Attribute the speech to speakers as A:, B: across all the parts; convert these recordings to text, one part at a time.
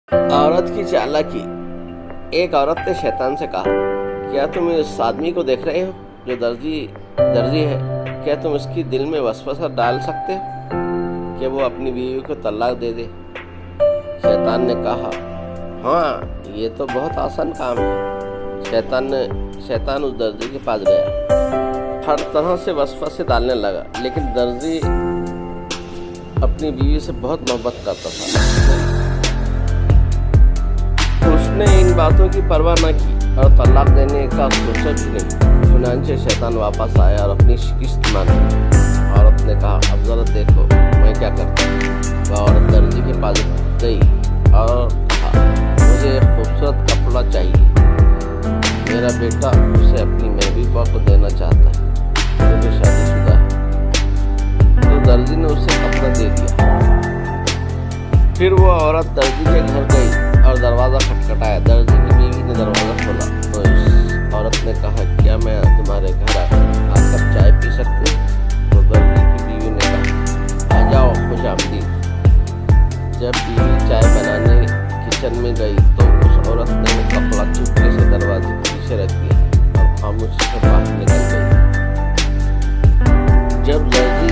A: औरत की चालाकी। एक औरत ने शैतान से कहा, क्या तुम इस आदमी को देख रहे हो जो दर्जी है? क्या तुम इसकी दिल में वसवसा डाल सकते हो कि वो अपनी बीवी को तलाक दे दे? शैतान ने कहा, हाँ, ये तो बहुत आसान काम है। शैतान उस दर्जी के पास गया, हर तरह से वसवसे डालने लगा, लेकिन दर्जी अपनी बीवी से बहुत मोहब्बत करता था। उसने इन बातों की परवाह न की और तलाक देने का सोचा भी नहीं। चुनांचे शैतान वापस आया और अपनी शिकस्त मानी। औरत ने कहा, अब जरा देखो मैं क्या करती हूँ। वह औरत दर्जी के पास गई और कहा, मुझे एक खूबसूरत कपड़ा चाहिए। मेरा बेटा उसे अपनी महबूबा को देना चाहता है, वो भी शादीशुदा है। तो दर्जी ने उसे कपड़ा दे दिया। फिर वो औरत दर्जी के घर गई और दरवाज़ा खटखटाया। दर्जी की बीवी ने दरवाज़ा खोला तो इस औरत ने कहा, क्या मैं तुम्हारे घर आकर चाय पी सकती हूँ? तो दर्जी की बीवी ने कहा, आ जाओ, खुशामदीद। जब बीवी चाय बनाने किचन में गई तो उस औरत ने वो कपड़ा चुपके से दरवाजे के पीछे रख दिया और खामोशी से बाहर निकल गई। जब दर्जी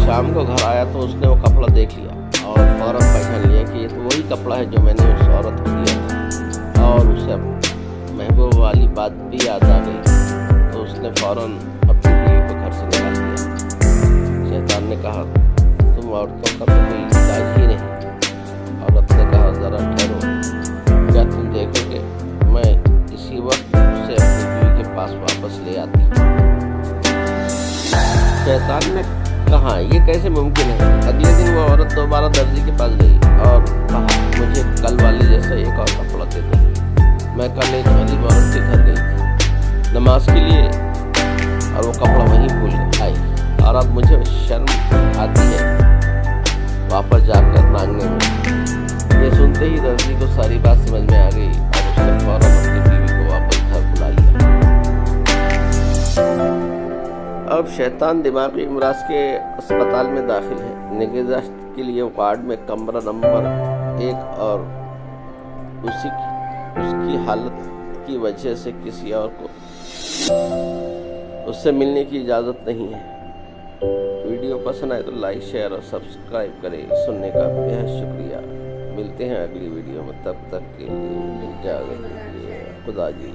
A: शाम को घर आया तो उसने वो कपड़ा देख लिया और फौरन पहचान लिया कि ये तो वही कपड़ा है जो मैंने उस औरत को दिया था, और उसे महबूब वाली बात भी याद आ गई। तो उसने फौरन अपनी बीवी को घर से निकाल दिया। शैतान ने कहा, तुम औरतों का तो कोई इलाज ही नहीं। औरत ने कहा, जरा ठहरो, क्या तुम देखोगे मैं इसी वक्त उसे अपनी बीवी के पास वापस ले आती। शैतान ने कहा, ये कैसे मुमकिन है? अगले दिन वो औरत दोबारा दर्जी के पास गई और कहा, मुझे कल वाले जैसा एक और कपड़ा दे दो। मैं कल एक गरीब औरत के घर गई थी नमाज के लिए और वो कपड़ा वहीं भूल आई, और अब मुझे शर्म आती है वापस जाकर मांगने में। ये सुनते ही दर्जी को सारी बात समझ में आ गई और उसने फौरन अपनी बीवी को वापस घर बुला लिया। अब शैतान दिमागी इमराज के अस्पताल में दाखिल है। निगहदाश्त के लिए वार्ड में कमरा नंबर 1 और उसकी हालत की वजह से किसी और को उससे मिलने की इजाज़त नहीं है। वीडियो पसंद आए तो लाइक, शेयर और सब्सक्राइब करें। सुनने का बेहद शुक्रिया। मिलते हैं अगली वीडियो में, तब तक के लिए इजाज़त दीजिए। खुदा जी।